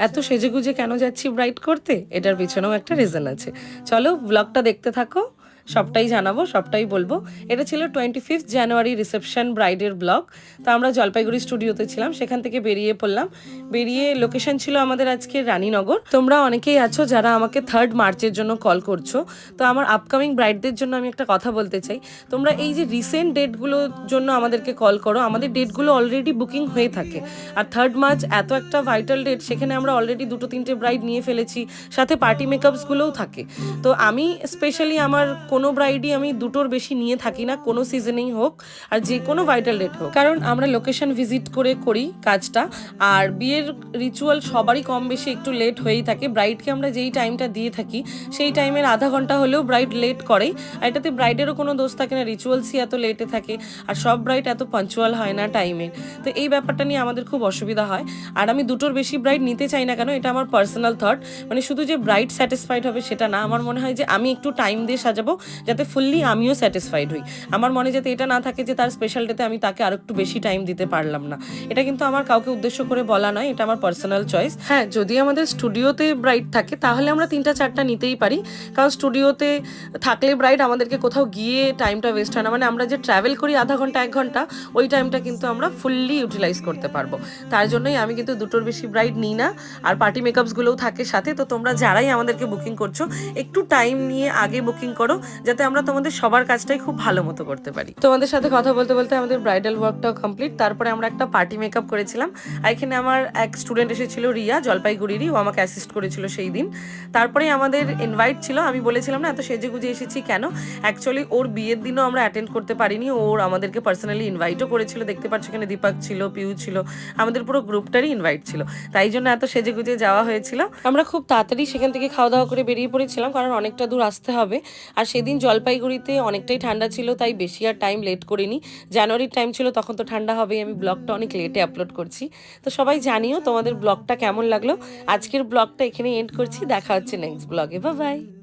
এত সেজেগুজে কেন যাচ্ছি ব্রাইড করতে, এটার পিছনেও একটা রিজন আছে। চলো ব্লগটা দেখতে থাকো, সবটাই জানাবো, সবটাই বলবো। এটা ছিল 25 জানুয়ারি রিসেপশন ব্রাইডের ব্লগ। তো আমরা জলপাইগুড়ি স্টুডিওতে ছিলাম, সেখান থেকে বেরিয়ে পড়লাম। বেরিয়ে লোকেশন ছিল আমাদের আজকে রানীনগর। তোমরা অনেকেই আছো যারা আমাকে 3rd মার্চের জন্য কল করছো। তো আমার আপকামিং ব্রাইডদের জন্য আমি একটা কথা বলতে চাই, তোমরা এই যে রিসেন্ট ডেটগুলোর জন্য আমাদেরকে কল করো, আমাদের ডেটগুলো অলরেডি বুকিং হয়ে থাকে। আর 3rd মার্চ এত একটা ভাইটাল ডেট, সেখানে আমরা অলরেডি 2-3টে ব্রাইড নিয়ে ফেলেছি, সাথে পার্টি মেকআপসগুলোও থাকে। তো আমি স্পেশালি আমার কোনো ব্রাইডই আমি 2টোর বেশি নিয়ে থাকি না, কোনো সিজনেই হোক আর যে কোনো ভাইটাল ডেট হোক, কারণ আমরা লোকেশন ভিজিট করে করি কাজটা। আর বিয়ের রিচুয়াল সবারই কম বেশি একটু লেট হয়েই থাকে। ব্রাইডকে আমরা যেই টাইমটা দিয়ে থাকি সেই টাইমের আধা ঘন্টা হলেও ব্রাইড লেট করেই। আর এটাতে ব্রাইডেরও কোনো দোষ থাকে না, রিচুয়ালসই এত লেটে থাকে আর সব ব্রাইড এত পাঞ্চুয়াল হয় না টাইমের। তো এই ব্যাপারটা নিয়ে আমাদের খুব অসুবিধা হয়। আর আমি 2টোর বেশি ব্রাইড নিতে চাই না কেন, এটা আমার পার্সোনাল থট। মানে শুধু যে ব্রাইড স্যাটিসফাইড হবে সেটা না, আমার মনে হয় যে আমি একটু টাইম দিয়ে সাজাবো যাতে ফুললি আমিও স্যাটিসফাইড হই। আমার মনে যাতে এটা না থাকে যে তার স্পেশাল ডেতে আমি তাকে আর একটু বেশি টাইম দিতে পারলাম না। এটা কিন্তু আমার কাউকে উদ্দেশ্য করে বলা নয়, এটা আমার পার্সোনাল চয়েস। হ্যাঁ, যদি আমাদের স্টুডিওতে ব্রাইড থাকে তাহলে আমরা 3টা-4টা নিতেই পারি, কারণ স্টুডিওতে থাকলে ব্রাইড আমাদেরকে কোথাও গিয়ে টাইমটা ওয়েস্ট হয় না। মানে আমরা যে ট্রাভেল করি আধা ঘন্টা 1 ঘন্টা, ওই টাইমটা কিন্তু আমরা ফুললি ইউটিলাইজ করতে পারবো। তার জন্যই আমি কিন্তু 2টোর বেশি ব্রাইড নিই না। আর পার্টি মেকআপসগুলোও থাকে সাথে। তো তোমরা যারাই আমাদেরকে বুকিং করছো একটু টাইম নিয়ে আগে বুকিং করো, যাতে আমরা তোমাদের সবার কাজটাই খুব ভালো মতো করতে পারি। তোমাদের সাথে কথা বলতে বলতে আমাদের ব্রাইডাল ওয়ার্কটাও কমপ্লিট। তারপরে আমরা একটা পার্টি মেকআপ করেছিলাম। আর এখানে আমার এক স্টুডেন্ট এসেছিল, রিয়া, জলপাইগুড়িরই, ও আমাকে অ্যাসিস্ট করেছিল সেই দিন। তারপরে আমাদের ইনভাইট ছিল, আমি বলেছিলাম না এত সেজে গুজে এসেছি কেন। অ্যাকচুয়ালি ওর বিয়ের দিনও আমরা অ্যাটেন্ড করতে পারিনি, ওর আমাদেরকে পার্সোনালি ইনভাইটও করেছিল। দেখতে পাচ্ছ এখানে দীপক ছিল, পিউ ছিল, আমাদের পুরো গ্রুপটারই ইনভাইট ছিল, তাই জন্য এত সেজে গুজে যাওয়া হয়েছিল। আমরা খুব তাড়াতাড়ি সেখান থেকে খাওয়া দাওয়া করে বেরিয়ে পড়েছিলাম, কারণ অনেকটা দূর আসতে হবে। আর সেদিন জলপাইগুড়িতে অনেকটাই ঠান্ডা ছিল, তাই বেশি আর টাইম লেট করিনি। জানুয়ারির টাইম ছিল, তখন তো ঠান্ডা হবেই। আমি ব্লগটা অনেক লেটে আপলোড করছি। তো সবাই জানিও তোমাদের ব্লগটা কেমন লাগলো। আজকের ব্লগটা এখানে এন্ড করছি, দেখা হচ্ছে নেক্সট ব্লগে। Bye bye.